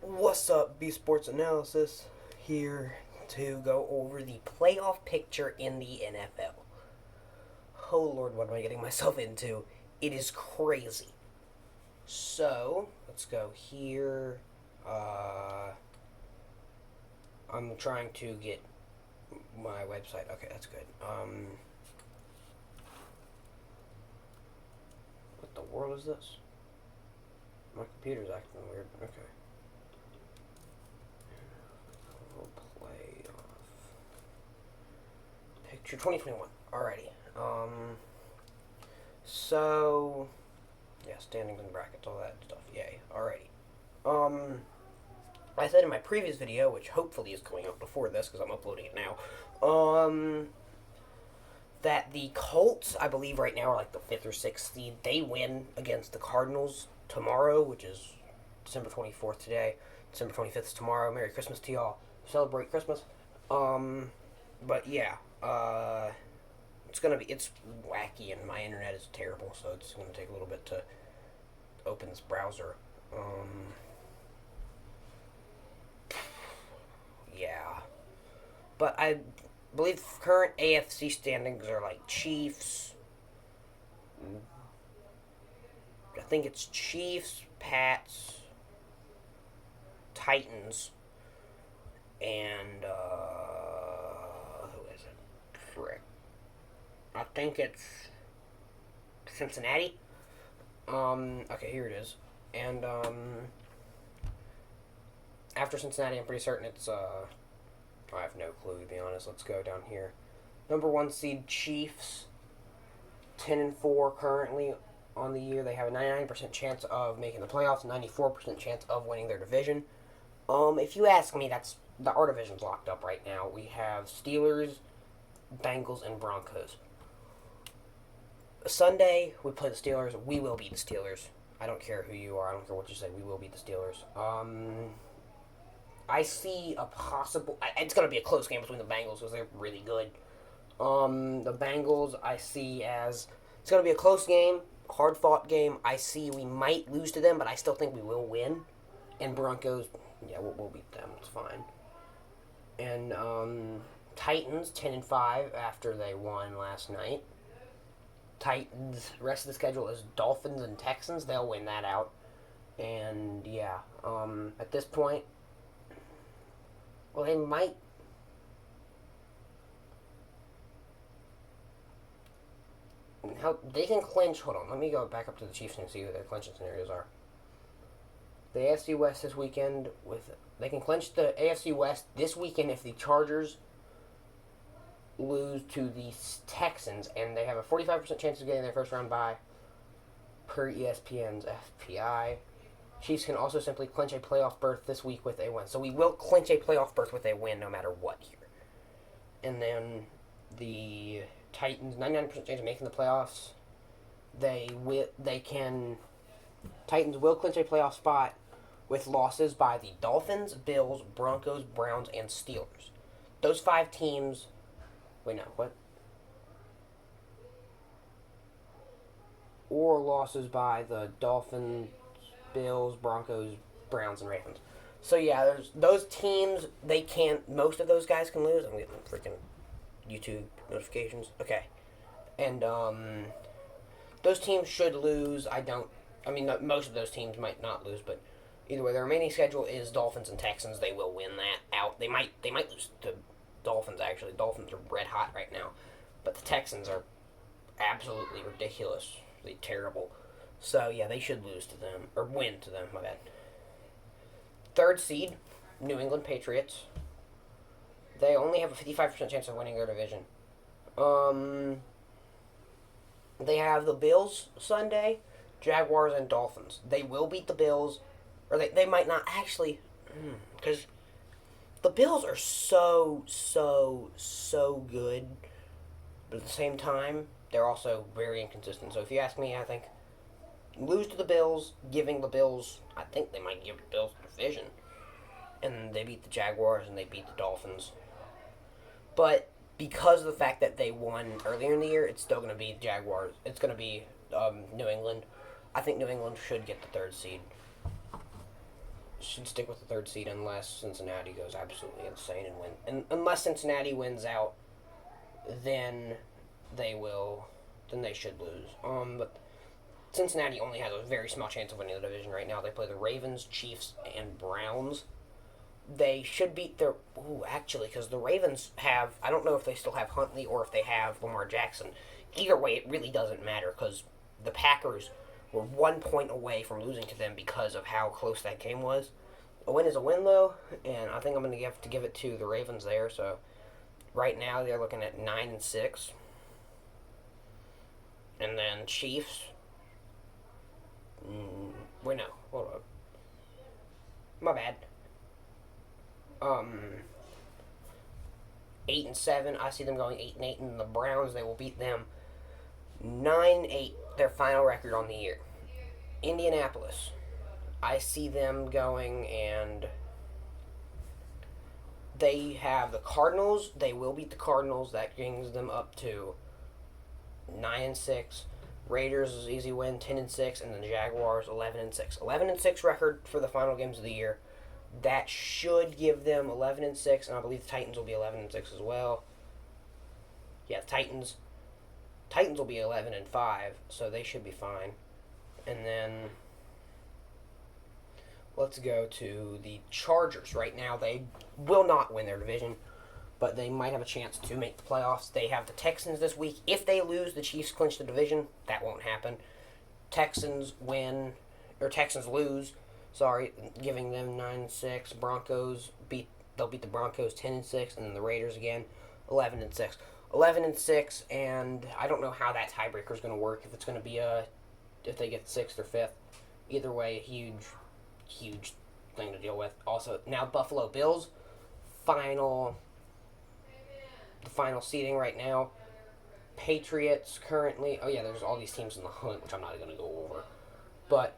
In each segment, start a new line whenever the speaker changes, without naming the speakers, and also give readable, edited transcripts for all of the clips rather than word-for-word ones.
What's up, B Sports Analysis? Here to go over the playoff picture in the NFL. Oh Lord, what am I getting myself into? It is crazy. So, let's go here. I'm trying to get my website. Okay, that's good. What the world is this? My computer's acting weird. Okay. Playoff picture 2021. Alrighty. So yeah, standings and brackets, all that stuff. Yay. Alrighty. I said in my previous video, which hopefully is going up before this because I'm uploading it now, that the Colts, I believe right now are like the 5th or 6th seed. They win against the Cardinals tomorrow, which is December 24th today. December 25th is tomorrow. Merry Christmas to y'all. Celebrate Christmas. But yeah, it's wacky and my internet is terrible, so it's gonna take a little bit to open this browser. Yeah, but I believe current AFC standings are like Chiefs. I think it's Chiefs, Pats, Titans, and who is it? Frick. I think it's Cincinnati. Okay, here it is. And after Cincinnati, I'm pretty certain it's I have no clue to be honest. Let's go down here. Number 1 seed Chiefs, 10-4 currently on the year. They have a 99% chance of making the playoffs, 94% chance of winning their division. If you ask me, our division's locked up right now. We have Steelers, Bengals, and Broncos. Sunday, we play the Steelers. We will beat the Steelers. I don't care who you are. I don't care what you say. We will beat the Steelers. I see a possible... It's going to be a close game between the Bengals because they're really good. The Bengals, I see as... It's going to be a close game, hard-fought game. I see we might lose to them, but I still think we will win. And Broncos, yeah, we'll beat them. It's fine. And Titans, 10-5 after they won last night. Titans, rest of the schedule is Dolphins and Texans. They'll win that out. And, yeah, at this point, well, they might. How they can clinch? Hold on, let me go back up to the Chiefs and see what their clinching scenarios are. The AFC West this weekend they can clinch the AFC West this weekend if the Chargers lose to the Texans, and they have a 45% chance of getting their first round bye per ESPN's FPI. Chiefs can also simply clinch a playoff berth this week with a win. So we will clinch a playoff berth with a win no matter what here. And then the Titans, 99% chance of making the playoffs. Titans will clinch a playoff spot with losses by the Dolphins, Bills, Broncos, Browns, and Steelers. Those 5 teams... Wait, no, what? Or losses by the Dolphins, Bills, Broncos, Browns, and Ravens. So yeah, there's those teams. They can't. Most of those guys can lose. I'm getting freaking YouTube notifications. Okay, and those teams should lose. Most of those teams might not lose, but either way, their remaining schedule is Dolphins and Texans. They will win that out. They might lose to Dolphins. Actually, Dolphins are red hot right now, but the Texans are absolutely ridiculously terrible. So, yeah, they should lose to them, or win to them, my bad. 3rd seed, New England Patriots. They only have a 55% chance of winning their division. They have the Bills Sunday, Jaguars, and Dolphins. They will beat the Bills, or they might not actually, because the Bills are so good, but at the same time, they're also very inconsistent. So if you ask me, I think lose to the Bills, giving the Bills, I think they might give the Bills the division. And they beat the Jaguars and they beat the Dolphins. But because of the fact that they won earlier in the year, it's still going to be Jaguars. It's going to be New England. I think New England should get the 3rd seed. should stick with the third seed unless Cincinnati goes absolutely insane and win. And unless Cincinnati wins out, then they will. Then they should lose. But Cincinnati only has a very small chance of winning the division right now. They play the Ravens, Chiefs, and Browns. They should beat their. Ooh, actually, because the Ravens have. I don't know if they still have Huntley or if they have Lamar Jackson. Either way, it really doesn't matter because the Packers were 1 point away from losing to them because of how close that game was. A win is a win, though, and I think I'm going to have to give it to the Ravens there. So right now they're looking at 9-6, and then Chiefs. Wait, no, hold up. My bad. 8-7. I see them going 8-8, and the Browns, they will beat them 9-8. Their final record on the year. Indianapolis, I see them going, and they have the Cardinals. They will beat the Cardinals. That brings them up to 9-6. Raiders is easy win, 10-6, and then the Jaguars 11-6. 11-6 record for the final games of the year. That should give them 11-6, and I believe the Titans will be 11-6 as well. Yeah, the Titans will be 11-5, so they should be fine. And then let's go to the Chargers. Right now, they will not win their division, but they might have a chance to make the playoffs. They have the Texans this week. If they lose, the Chiefs clinch the division. That won't happen. Texans lose. Sorry, giving them 9-6. Broncos they'll beat the Broncos 10-6, and then the Raiders again 11-6. 11-6, and I don't know how that tiebreaker is going to work. If it's going to be if they get 6th or 5th, either way, huge thing to deal with. Also, now Buffalo Bills, the final seeding right now. Patriots currently. Oh yeah, there's all these teams in the hunt, which I'm not going to go over. But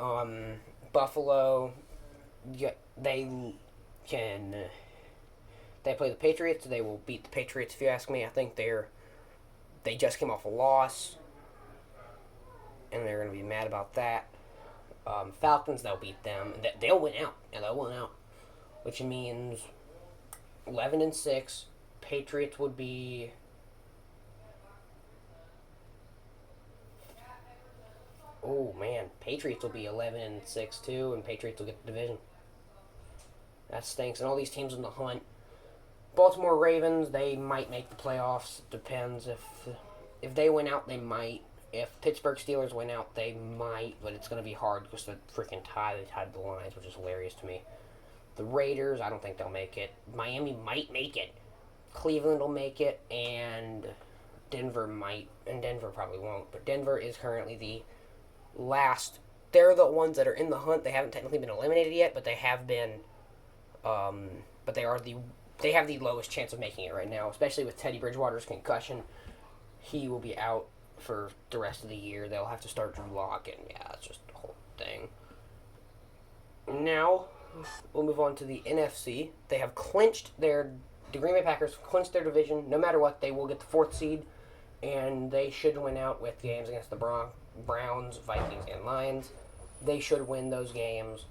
Buffalo, they play the Patriots. They will beat the Patriots, if you ask me. I think they just came off a loss, and they're going to be mad about that. Falcons, they'll beat them. They'll win out. Yeah, they'll win out, which means 11-6. Patriots would be. Oh man, Patriots will be 11-6 too, and Patriots will get the division. That stinks. And all these teams in the hunt. Baltimore Ravens, they might make the playoffs. Depends if they win out, they might. If Pittsburgh Steelers win out, they might, but it's going to be hard because the freaking they tied the lines, which is hilarious to me. The Raiders, I don't think they'll make it. Miami might make it. Cleveland will make it, and Denver might, and Denver probably won't. But Denver is currently the last. They're the ones that are in the hunt. They haven't technically been eliminated yet, but they have been. But they have the lowest chance of making it right now, especially with Teddy Bridgewater's concussion. He will be out for the rest of the year. They'll have to start Drew Lock, and yeah, it's just a whole thing. Now, we'll move on to the NFC. They have the Green Bay Packers clinched their division. No matter what, they will get the 4th seed, and they should win out with games against the Browns, Vikings, and Lions. They should win those games.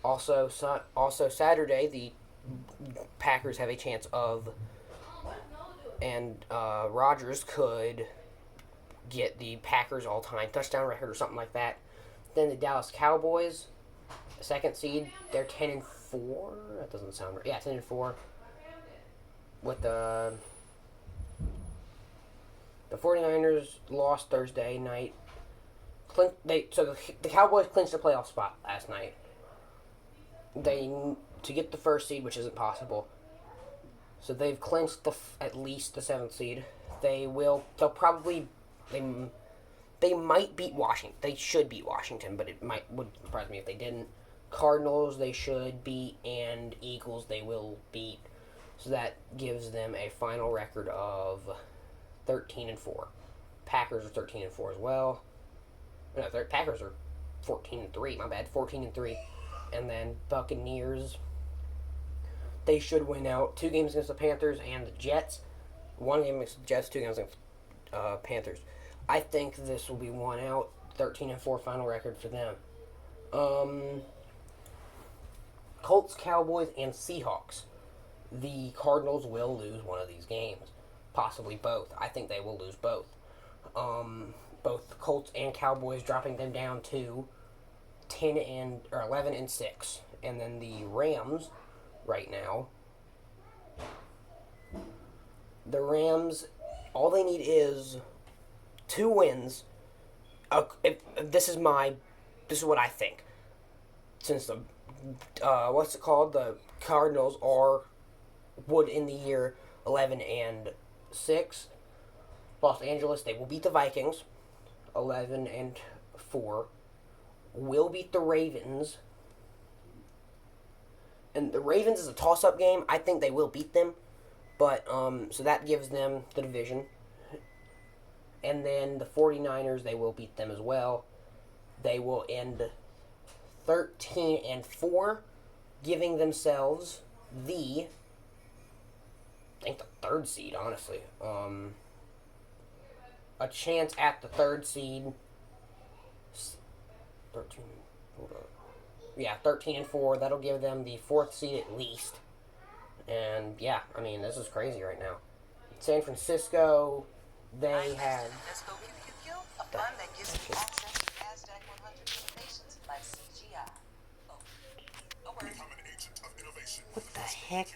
Also Saturday, the Packers have a chance of, and Rodgers could get the Packers all-time touchdown record or something like that. Then the Dallas Cowboys, 2nd seed, they're 10-4. That doesn't sound right. Yeah, 10-4. With the 49ers lost Thursday night. The Cowboys clinched the playoff spot last night. To get the 1st seed, which isn't possible. So they've clinched at least the 7th seed. They might beat Washington. They should beat Washington, but would surprise me if they didn't. Cardinals they should beat, and Eagles they will beat. So that gives them a final record of 13-4. Packers are 13-4 as well. No, Packers are 14-3. My bad, 14-3. And then Buccaneers, they should win out. 2 games against the Panthers and the Jets. 1 game against the Jets, 2 games against Panthers. I think this will be won out. 13-4 final record for them. Colts, Cowboys, and Seahawks. The Cardinals will lose one of these games, possibly both. I think they will lose both. Both the Colts and Cowboys dropping them down to 11-6, and then the Rams right now. The Rams, all they need is 2 wins. This is what I think. Since the the Cardinals would in the year 11-6. Los Angeles, they will beat the Vikings 11-4. Will beat the Ravens. And the Ravens is a toss-up game. I think they will beat them. But, so that gives them the division. And then the 49ers, they will beat them as well. They will end 13-4, giving themselves the 3rd seed, honestly. A chance at the 3rd seed. 13, hold on. Yeah, 13-4. That'll give them the 4th seed at least. And yeah, I mean, this is crazy right now. San Francisco, they have.
Let's go a fund that gives you access to NASDAQ 100 innovations by CGI.
What the heck?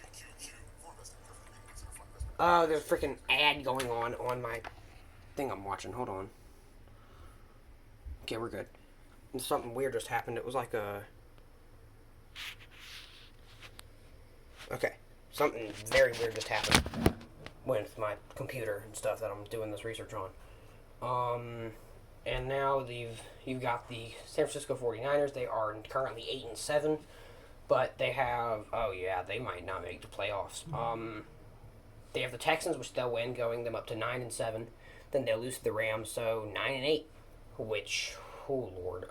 Oh, there's a freaking ad going on my thing I'm watching. Hold on. Okay, we're good. Something weird just happened. It was like a. Okay. Something very weird just happened with my computer and stuff that I'm doing this research on. And now you've got the San Francisco 49ers. They are currently 8-7, but they have, they might not make the playoffs. They have the Texans, which they'll win, going them up to 9-7. Then they'll lose to the Rams, so 9-8, which, oh Lord.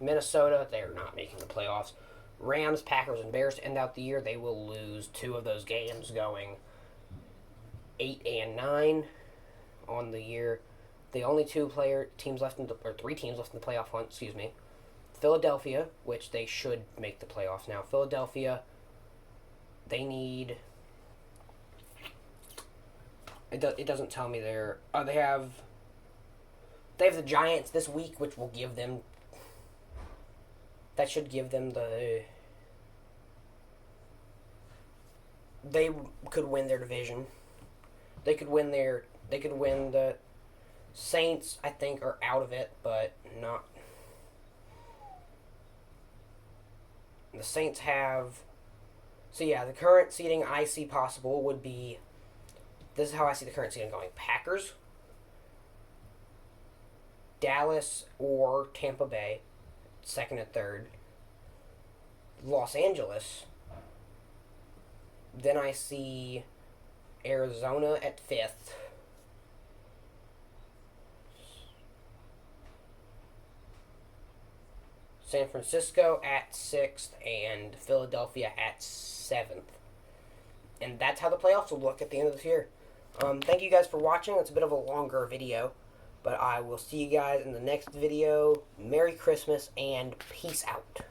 Minnesota, they're not making the playoffs. Rams, Packers, and Bears to end out the year. They will lose 2 of those games, going 8-9 on the year. The only 3 teams left in the playoff hunt. Excuse me. Philadelphia, which they should make the playoffs now. Philadelphia, they need. It doesn't tell me they're. They have the Giants this week, which will give them. That should give them the. They could win their division. They could win the. Saints, I think, are out of it, but not. The Saints have. So yeah, the current seeding I see possible would be. This is how I see the current seeding going: Packers, Dallas, or Tampa Bay, 2nd and 3rd. Los Angeles. Then I see Arizona at 5th. San Francisco at 6th, and Philadelphia at 7th. And that's how the playoffs will look at the end of this year. Thank you guys for watching. It's a bit of a longer video, but I will see you guys in the next video. Merry Christmas and peace out.